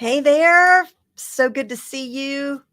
Hey there. So good to see you.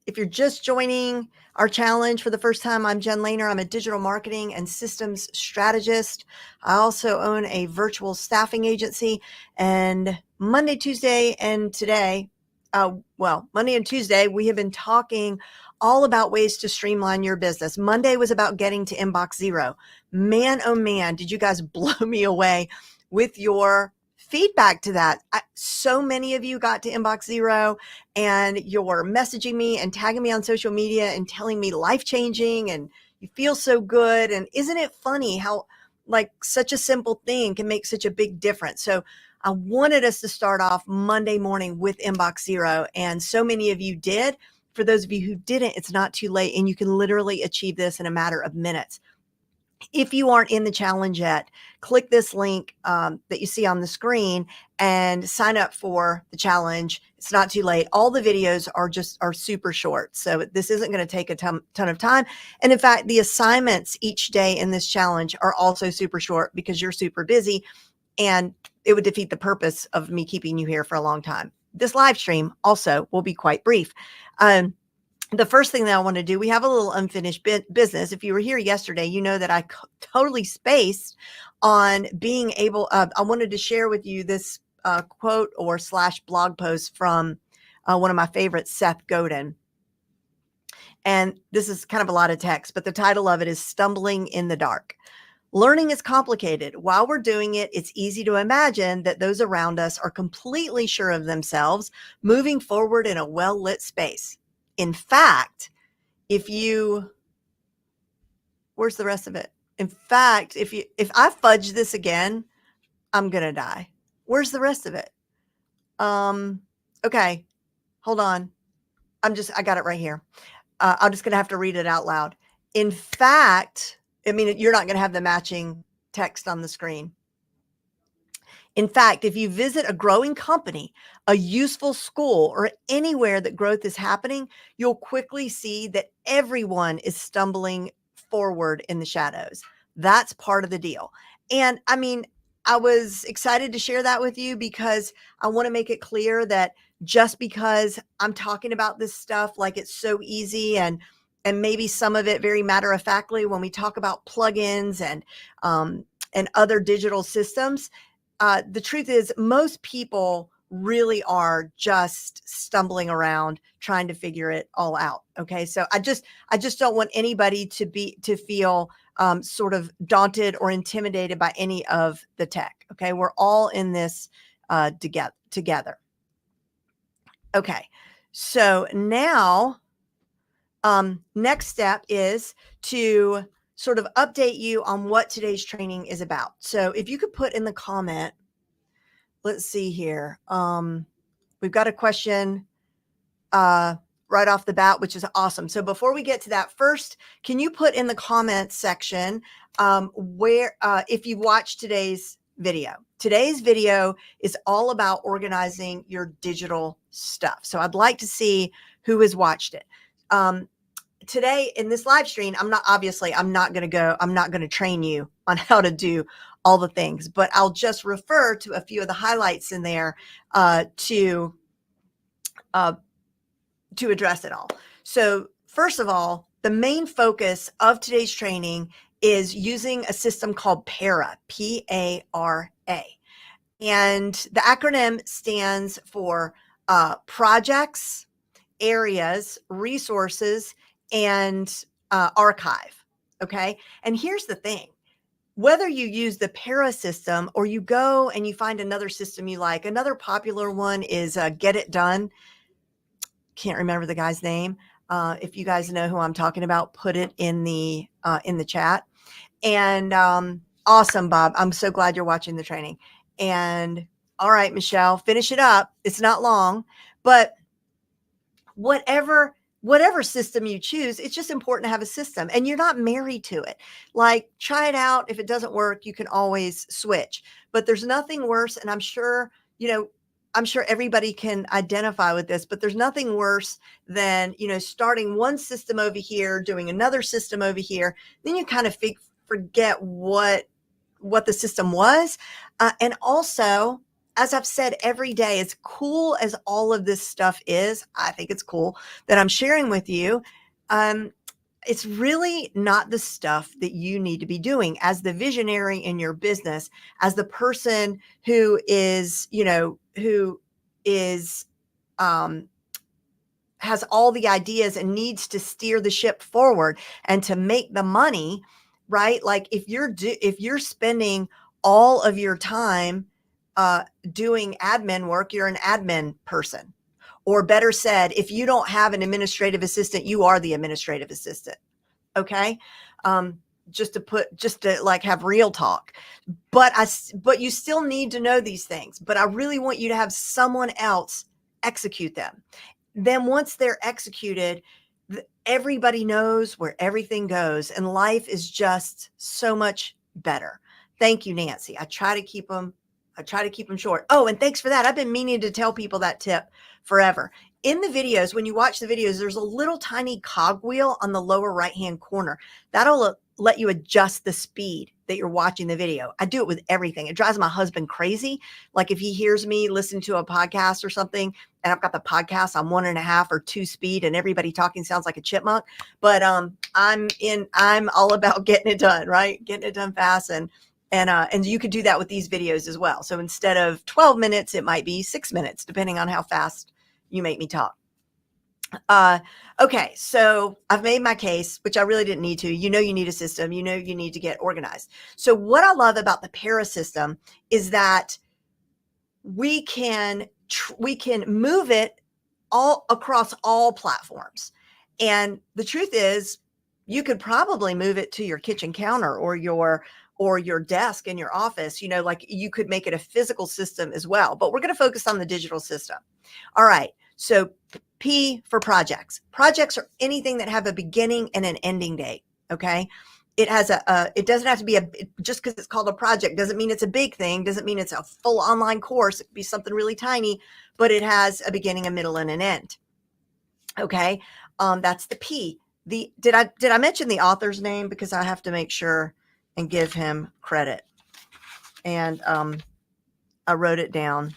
If you're just joining our challenge for the first time, I'm Jen Lehner. I'm a digital marketing and systems strategist. I also own a virtual staffing agency. And Monday, Tuesday, and today, Monday and Tuesday, we have been talking all about ways to streamline your business. Monday was about getting to inbox zero. Man, oh man, did you guys blow me away with your feedback to that. So many of you got to inbox zero and you're messaging me and tagging me on social media and telling me life-changing and you feel so good. And isn't it funny how like such a simple thing can make such a big difference? So I wanted us to start off Monday morning with inbox zero. And so many of you did. For those of you who didn't, it's not too late and you can literally achieve this in a matter of minutes. If you aren't in the challenge yet, click this link that you see on the screen and sign up for the challenge. It's not too late. All the videos are super short. So this isn't going to take a ton of time. And in fact, the assignments each day in this challenge are also super short because you're super busy and it would defeat the purpose of me keeping you here for a long time. This live stream also will be quite brief. The first thing that I want to do, we have a little unfinished business. If you were here yesterday, you know that I totally spaced on being able, I wanted to share with you this quote or / blog post from one of my favorites, Seth Godin. And this is kind of a lot of text, but the title of it is Stumbling in the Dark. Learning is complicated. While we're doing it, it's easy to imagine that those around us are completely sure of themselves, moving forward in a well-lit space. In fact, where's the rest of it? In fact, if I fudge this again, I'm going to die. Where's the rest of it? Okay, hold on. I got it right here. I'm just going to have to read it out loud. In fact, I mean, you're not going to have the matching text on the screen. In fact, if you visit a growing company, a useful school, or anywhere that growth is happening, you'll quickly see that everyone is stumbling forward in the shadows. That's part of the deal. And I mean, I was excited to share that with you because I want to make it clear that just because I'm talking about this stuff like it's so easy and maybe some of it very matter of factly when we talk about plugins and other digital systems, the truth is most people really are just stumbling around trying to figure it all out. Okay. So I just don't want anybody to feel sort of daunted or intimidated by any of the tech. Okay. We're all in this together. Okay. So now, next step is to sort of update you on what today's training is about. So if you could put in the comment, let's see here. We've got a question right off the bat, which is awesome. So before we get to that, first, can you put in the comments section where if you watched today's video? Today's video is all about organizing your digital stuff. So I'd like to see who has watched it. Today in this live stream, I'm not going to train you on how to do all the things, but I'll just refer to a few of the highlights in there to address it all. So first of all, the main focus of today's training is using a system called PARA, P-A-R-A. And the acronym stands for projects, areas, resources, and archive. Okay. And here's the thing. Whether you use the PARA system or you go and you find another system you like, another popular one is Get It Done. Can't remember the guy's name. If you guys know who I'm talking about, put it in the chat. And awesome, Bob. I'm so glad you're watching the training. And all right, Michelle, finish it up. It's not long, but whatever system you choose, it's just important to have a system and you're not married to it. Like try it out. If it doesn't work, you can always switch, but there's nothing worse. And I'm sure everybody can identify with this, but there's nothing worse than, starting one system over here, doing another system over here. Then you kind of forget what the system was. And also as I've said every day, as cool as all of this stuff is, I think it's cool that I'm sharing with you. Um, it's really not the stuff that you need to be doing as the visionary in your business, as the person who is, who is, um, has all the ideas and needs to steer the ship forward and to make the money, right? Like if you're spending all of your time doing admin work, you're an admin person. Or better said, if you don't have an administrative assistant, you are the administrative assistant. Okay. Um, just to like have real talk, but you still need to know these things, but I really want you to have someone else execute them. Then once they're executed, everybody knows where everything goes and life is just so much better. Thank you, Nancy. I try to keep them short. Oh, and thanks for that. I've been meaning to tell people that tip forever. In the videos, when you watch the videos, there's a little tiny cogwheel on the lower right-hand corner. That'll let you adjust the speed that you're watching the video. I do it with everything. It drives my husband crazy. Like if he hears me listening to a podcast or something, and I've got the podcast on 1.5 or 2 speed and everybody talking sounds like a chipmunk, but I'm all about getting it done, right? Getting it done fast. And you could do that with these videos as well. So instead of 12 minutes, it might be 6 minutes, depending on how fast you make me talk. Okay, so I've made my case, which I really didn't need to. You need a system. You need to get organized. So what I love about the para system is that we can move it all across all platforms. And the truth is, you could probably move it to your kitchen counter or your desk in your office. Like you could make it a physical system as well. But we're going to focus on the digital system. All right. So P for projects. Projects are anything that have a beginning and an ending date. Okay. It has it doesn't have to be just because it's called a project doesn't mean it's a big thing, doesn't mean it's a full online course. It could be something really tiny, but it has a beginning, a middle, and an end. Okay. That's the P. Did I mention the author's name? Because I have to make sure and give him credit. And I wrote it down.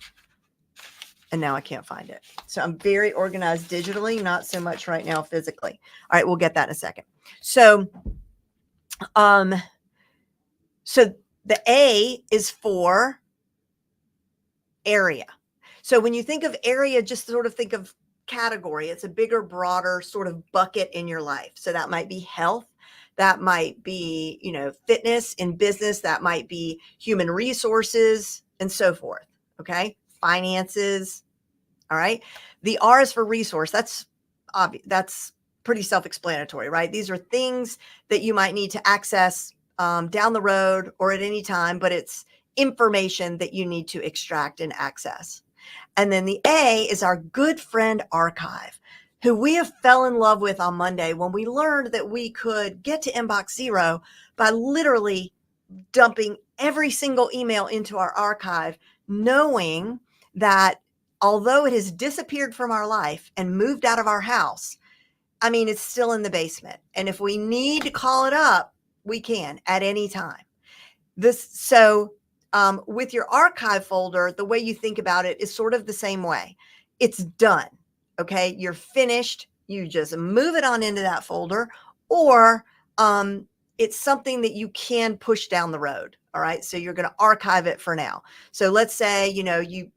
And now I can't find it. So I'm very organized digitally, not so much right now physically. All right, we'll get that in a second. So, so the A is for area. So when you think of area, just sort of think of category. It's a bigger, broader sort of bucket in your life. So that might be health. That might be, fitness in business. That might be human resources and so forth. Okay. Finances. All right. The R is for resource. That's obvious. That's pretty self-explanatory, right? These are things that you might need to access down the road or at any time, but it's information that you need to extract and access. And then the A is our good friend archive, who we have fell in love with on Monday when we learned that we could get to inbox zero by literally dumping every single email into our archive, knowing that although it has disappeared from our life and moved out of our house, I mean, it's still in the basement. And if we need to call it up, we can at any time. With your archive folder, the way you think about it is sort of the same way. It's done. Okay. You're finished. You just move it on into that folder, or it's something that you can push down the road. All right. So you're going to archive it for now. So let's say, you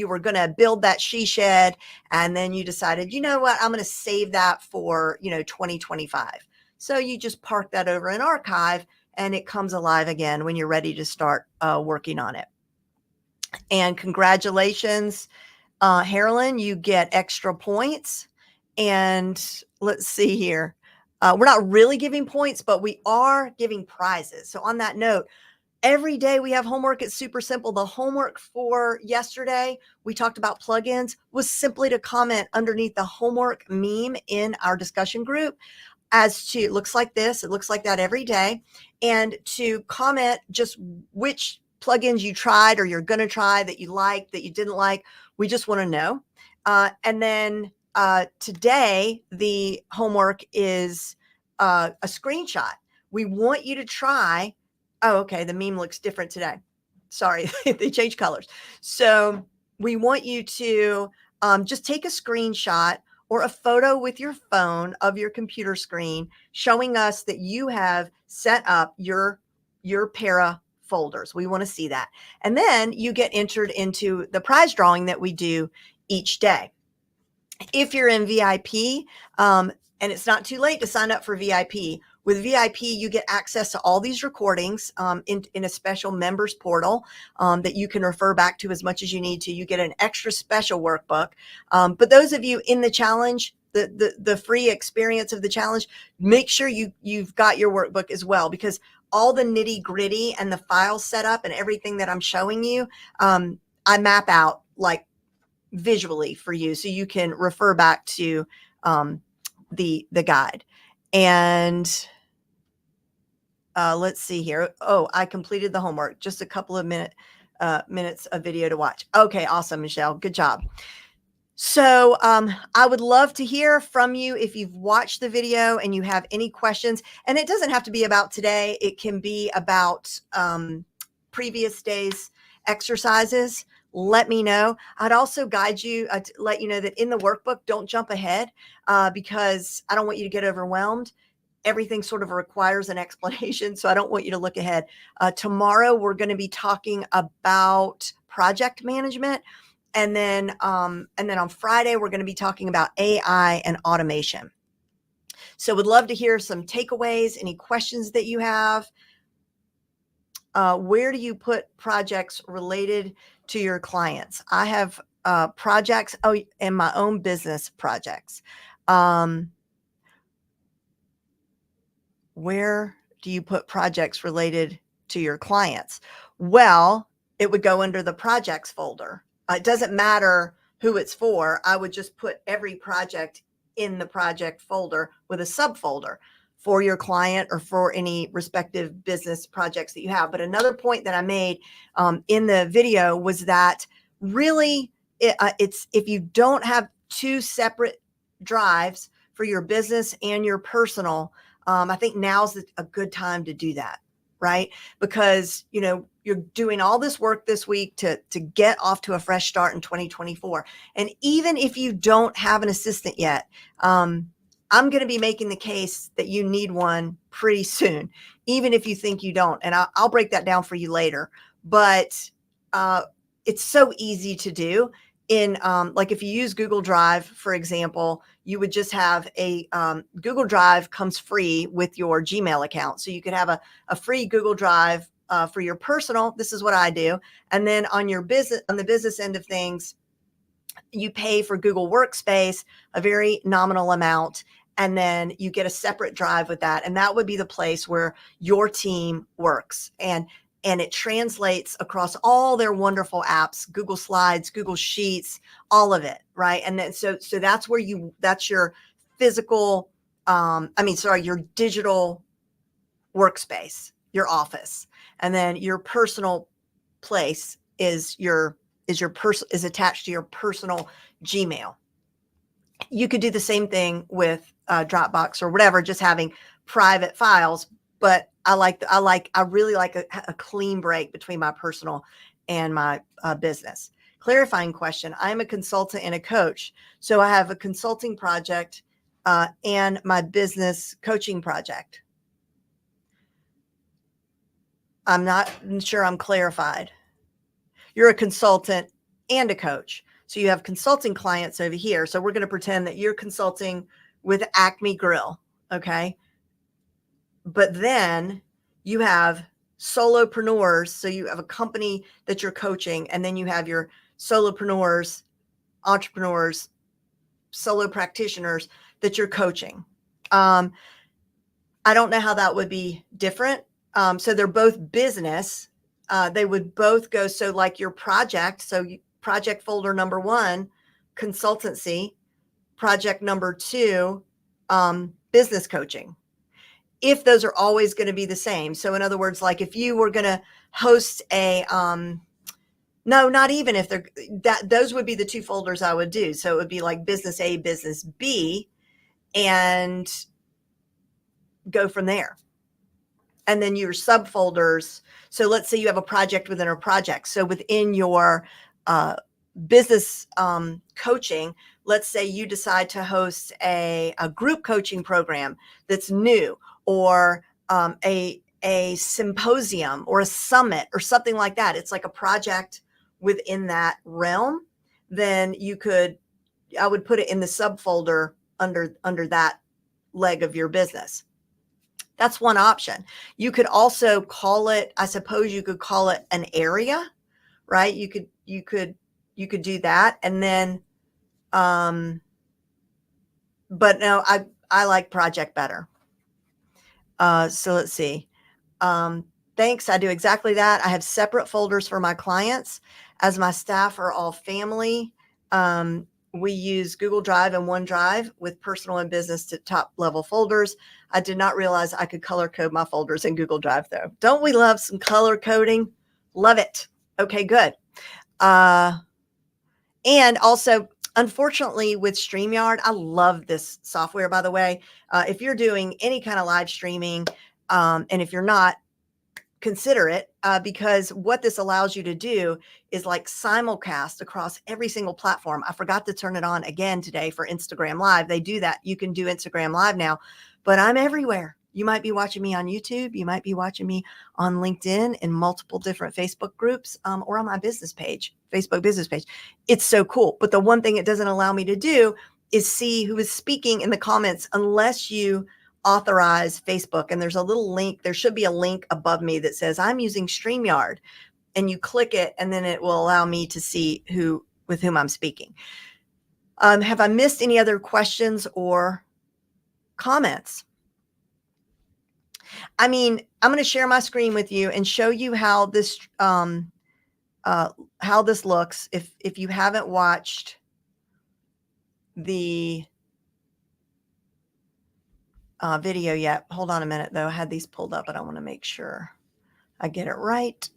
were going to build that she shed, and then you decided, you know what, I'm going to save that for, 2025. So you just park that over in archive, and it comes alive again when you're ready to start working on it. And congratulations, Harlan, you get extra points. And let's see here. We're not really giving points, but we are giving prizes. So on that note, every day we have homework. It's super simple. The homework for yesterday, we talked about plugins, was simply to comment underneath the homework meme in our discussion group as to, it looks like this, it looks like that every day, and to comment just which plugins you tried or you're going to try that you liked, that you didn't like. We just want to know. And then today, the homework is a screenshot. We want you to try. Oh, okay. The meme looks different today. Sorry, they change colors. So we want you to just take a screenshot or a photo with your phone of your computer screen showing us that you have set up your para folders. We want to see that. And then you get entered into the prize drawing that we do each day. If you're in VIP, and it's not too late to sign up for VIP. With VIP, you get access to all these recordings in a special members portal that you can refer back to as much as you need to. You get an extra special workbook. But those of you in the challenge, the free experience of the challenge, make sure you've got your workbook as well, because all the nitty gritty and the file setup and everything that I'm showing you, I map out like visually for you, so you can refer back to the guide. And let's see here. Oh, I completed the homework. Just a couple of minutes of video to watch. Okay, awesome, Michelle. Good job. So I would love to hear from you if you've watched the video and you have any questions. And it doesn't have to be about today. It can be about previous days' exercises. Let me know. I'd also guide you to let you know that in the workbook, don't jump ahead because I don't want you to get overwhelmed. Everything sort of requires an explanation, so I don't want you to look ahead. Tomorrow, we're going to be talking about project management. And then on Friday, we're going to be talking about AI and automation. So would love to hear some takeaways, any questions that you have. Where do you put projects related to your clients? I have projects in my own business projects. Where do you put projects related to your clients? Well, it would go under the projects folder. It doesn't matter who it's for. I would just put every project in the project folder with a subfolder for your client or for any respective business projects that you have. But another point that I made in the video was that really it's if you don't have two separate drives for your business and your personal, I think now's a good time to do that, right? Because, you're doing all this work this week to get off to a fresh start in 2024. And even if you don't have an assistant yet, I'm going to be making the case that you need one pretty soon, even if you think you don't. And I'll break that down for you later. But it's so easy to do. In like if you use Google Drive, for example, you would just have a Google Drive comes free with your Gmail account. So you could have a free Google Drive for your personal. This is what I do. And then on your business, on the business end of things, you pay for Google Workspace, a very nominal amount, and then you get a separate drive with that. And that would be the place where your team works. And it translates across all their wonderful apps, Google Slides, Google Sheets, all of it, right? And then so that's where that's your physical, your digital workspace, your office. And then your personal place is attached to your personal Gmail. You could do the same thing with Dropbox or whatever, just having private files. But I really like a clean break between my personal and my business. Clarifying question. I'm a consultant and a coach. So I have a consulting project and my business coaching project. I'm not sure I'm clarified. You're a consultant and a coach. So you have consulting clients over here. So we're going to pretend that you're consulting with Acme Grill. Okay. But then you have solopreneurs. So you have a company that you're coaching, and then you have your solopreneurs, entrepreneurs, solo practitioners that you're coaching. I don't know how that would be different. So they're both business. They would both go. So like your project. So project folder number 1, consultancy, project number 2, business coaching. If those are always going to be the same. So in other words, like if you were going to host no, not even if those would be the 2 folders I would do. So it would be like business A, business B, and go from there. and then your subfolders. So let's say you have a project within a project. So within your business coaching, let's say you decide to host a group coaching program that's new, or a symposium or a summit or something like that. It's like a project within that realm. Then I would put it in the subfolder under that leg of your business. That's one option. You could also call it, I suppose you could call it an area, right? You could do that. And then, but no, I like project better. So let's see. Thanks. I do exactly that. I have separate folders for my clients, as my staff are all family. We use Google Drive and OneDrive with personal and business to top level folders. I did not realize I could color code my folders in Google Drive, though. Don't we love some color coding? Love it. Okay, good. And also, unfortunately, with StreamYard, I love this software, by the way. If you're doing any kind of live streaming, and if you're not, consider it, because what this allows you to do is like simulcast across every single platform. I forgot to turn it on again today for Instagram Live. They do that. You can do Instagram Live now, but I'm everywhere. You might be watching me on YouTube. You might be watching me on LinkedIn, in multiple different Facebook groups, or on my business page, Facebook business page. It's so cool. But the one thing it doesn't allow me to do is see who is speaking in the comments unless you authorize Facebook. And there's a little link. There should be a link above me that says I'm using StreamYard, and you click it, and then it will allow me to see with whom I'm speaking. Have I missed any other questions or comments? I mean, I'm going to share my screen with you and show you how this looks. If you haven't watched the video yet, hold on a minute though. I had these pulled up, but I want to make sure I get it right.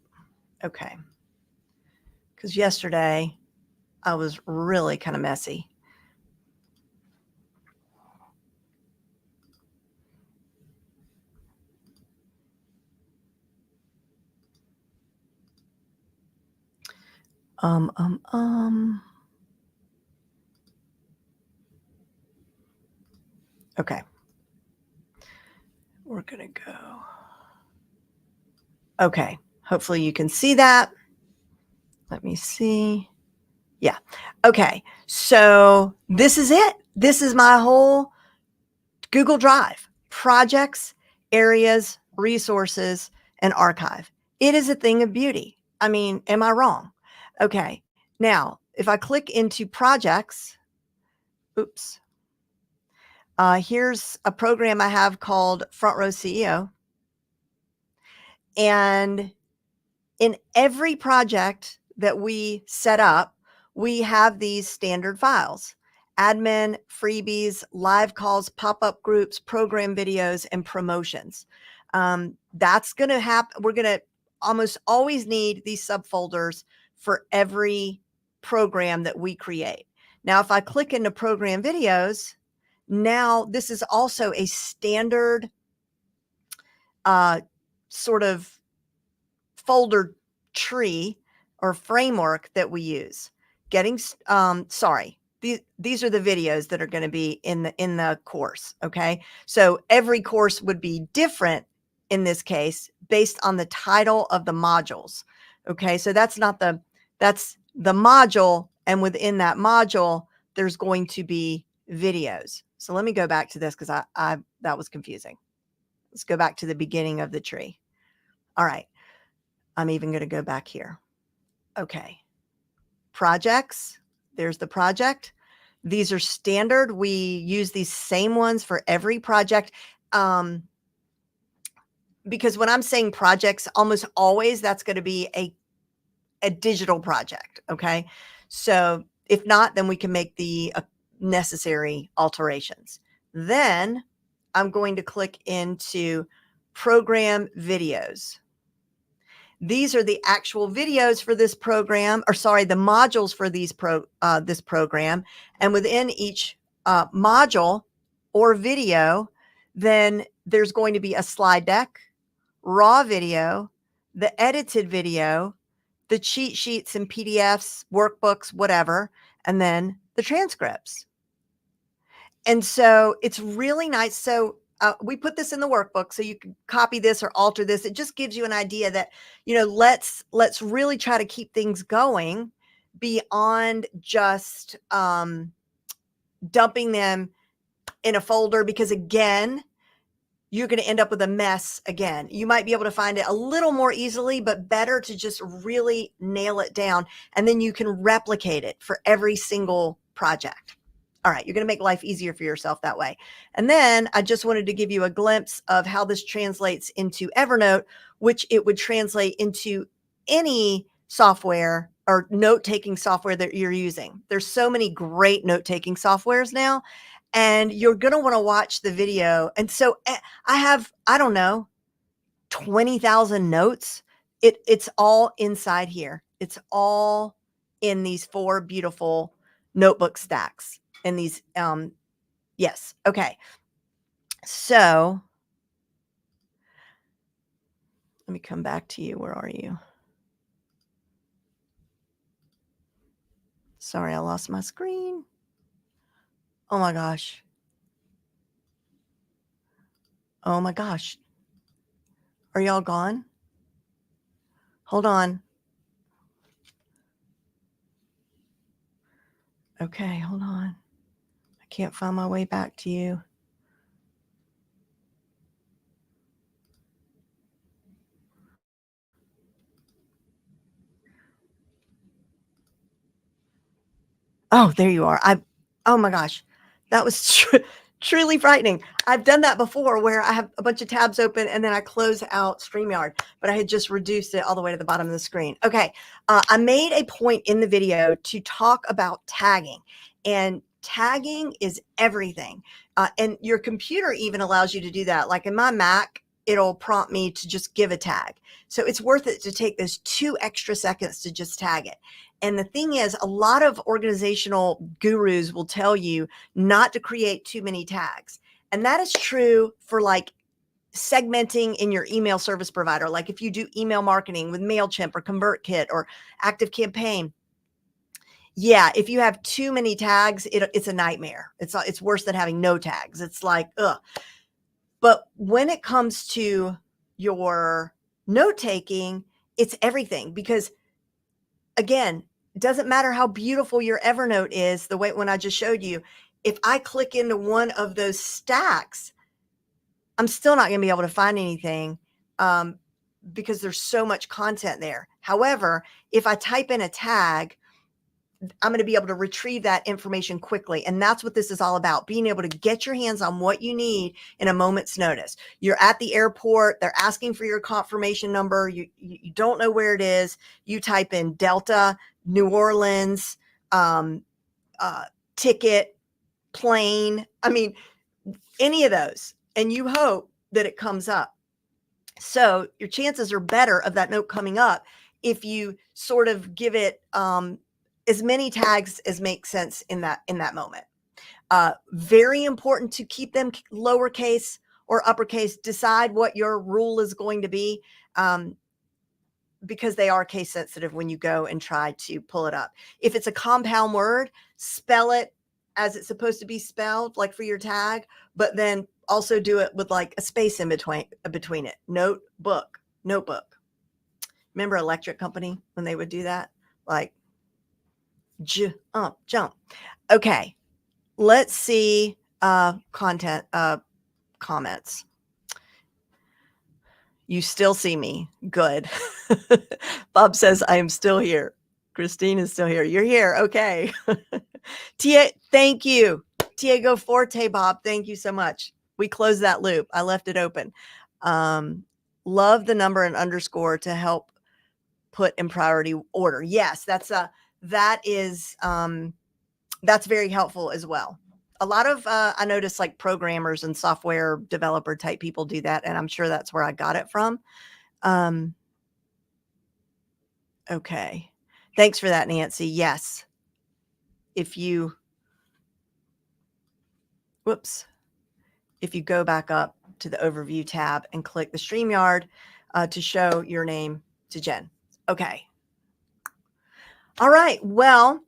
Okay. Because yesterday I was really kind of messy. Okay. We're going to go. Okay. Hopefully you can see that. Let me see. Yeah. Okay. So this is it. This is my whole Google Drive: projects, areas, resources, and archive. It is a thing of beauty. I mean, am I wrong? Okay. Now, if I click into projects, oops. Here's a program I have called Front Row CEO. And in every project that we set up, we have these standard files: admin, freebies, live calls, pop-up groups, program videos, and promotions. That's going to happen. We're going to almost always need these subfolders for every program that we create. Now, if I click into program videos, now this is also a standard sort of folder tree or framework that we use. These are the videos that are going to be in the course. Okay. So every course would be different in this case based on the title of the modules. Okay. So that's the module. And within that module, there's going to be videos. So let me go back to this, because that was confusing. Let's go back to the beginning of the tree. All right. I'm even going to go back here. Okay. Projects. There's the project. These are standard. We use these same ones for every project. Because when I'm saying projects, almost always that's going to be a digital project. Okay. So if not, then we can make the necessary alterations. Then I'm going to click into program videos. These are the actual videos for this program, or sorry, the modules for this program. And within each module or video, then there's going to be a slide deck, raw video, the edited video, the cheat sheets and PDFs, workbooks, whatever, and then the transcripts. And so it's really nice. So we put this in the workbook so you can copy this or alter this. It just gives you an idea that, let's really try to keep things going beyond just dumping them in a folder, because again, you're going to end up with a mess again. You might be able to find it a little more easily, but better to just really nail it down. And then you can replicate it for every single project. All right, you're going to make life easier for yourself that way. And then I just wanted to give you a glimpse of how this translates into Evernote, which it would translate into any software or note-taking software that you're using. There's so many great note-taking softwares now, and you're going to want to watch the video. And so I have, I don't know, 20,000 notes. It's all inside here. It's all in these 4 beautiful notebook stacks. And these, yes. Okay. So let me come back to you. Where are you? Sorry, I lost my screen. Oh my gosh. Oh my gosh. Are y'all gone? Hold on. Okay, hold on. I can't find my way back to you. Oh, there you are. Oh my gosh, that was truly frightening. I've done that before where I have a bunch of tabs open and then I close out StreamYard, but I had just reduced it all the way to the bottom of the screen. Okay, I made a point in the video to talk about tagging, and tagging is everything. And your computer even allows you to do that. Like in my Mac, it'll prompt me to just give a tag. So it's worth it to take those 2 extra seconds to just tag it. And the thing is, a lot of organizational gurus will tell you not to create too many tags. And that is true for like segmenting in your email service provider. Like if you do email marketing with MailChimp or ConvertKit or ActiveCampaign. Yeah, if you have too many tags, it's a nightmare. It's worse than having no tags. It's like, ugh. But when it comes to your note taking, it's everything, because again, it doesn't matter how beautiful your Evernote is, the way when I just showed you, if I click into one of those stacks, I'm still not going to be able to find anything because there's so much content there. However, if I type in a tag, I'm going to be able to retrieve that information quickly. And that's what this is all about, being able to get your hands on what you need in a moment's notice. You're at the airport. They're asking for your confirmation number. You don't know where it is. You type in Delta, New Orleans, ticket, plane. I mean, any of those. And you hope that it comes up. So your chances are better of that note coming up if you sort of give it as many tags as make sense in that moment. Very important to keep them lowercase or uppercase. Decide what your rule is going to be, because they are case sensitive when you go and try to pull it up. If it's a compound word, spell it as it's supposed to be spelled, like for your tag, but then also do it with like a space in between it. Notebook. Remember Electric Company when they would do that? Like jump. Okay, let's see content comments. You still see me. Good. Bob says I am still here. Christine is still here. You're here. Okay. Thank you. Tiago Forte, Bob. Thank you so much. We closed that loop. I left it open. Love the number and underscore to help put in priority order. Yes, that's very helpful as well. A lot of, I notice like programmers and software developer type people do that. And I'm sure that's where I got it from. Okay. Thanks for that, Nancy. Yes. If you go back up to the overview tab and click the StreamYard, to show your name to Jen. Okay. All right. Well,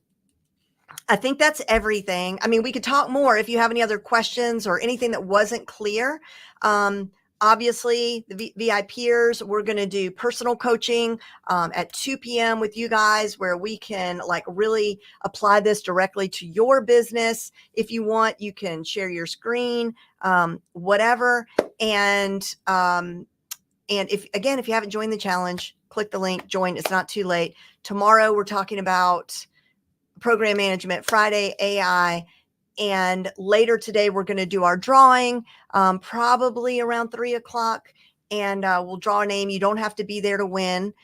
I think that's everything. I mean, we could talk more if you have any other questions or anything that wasn't clear. Um, Obviously, the VIPers, we're going to do personal coaching at 2 p.m. with you guys, where we can like really apply this directly to your business. If you want, you can share your screen, whatever. And if you haven't joined the challenge, click the link, join. It's not too late. Tomorrow, we're talking about program management, Friday, AI. And later today, we're going to do our drawing, probably around 3 o'clock. And we'll draw a name. You don't have to be there to win.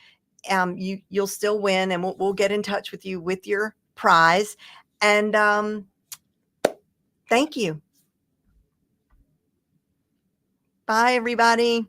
You'll still win, and we'll get in touch with you with your prize. And thank you. Bye, everybody.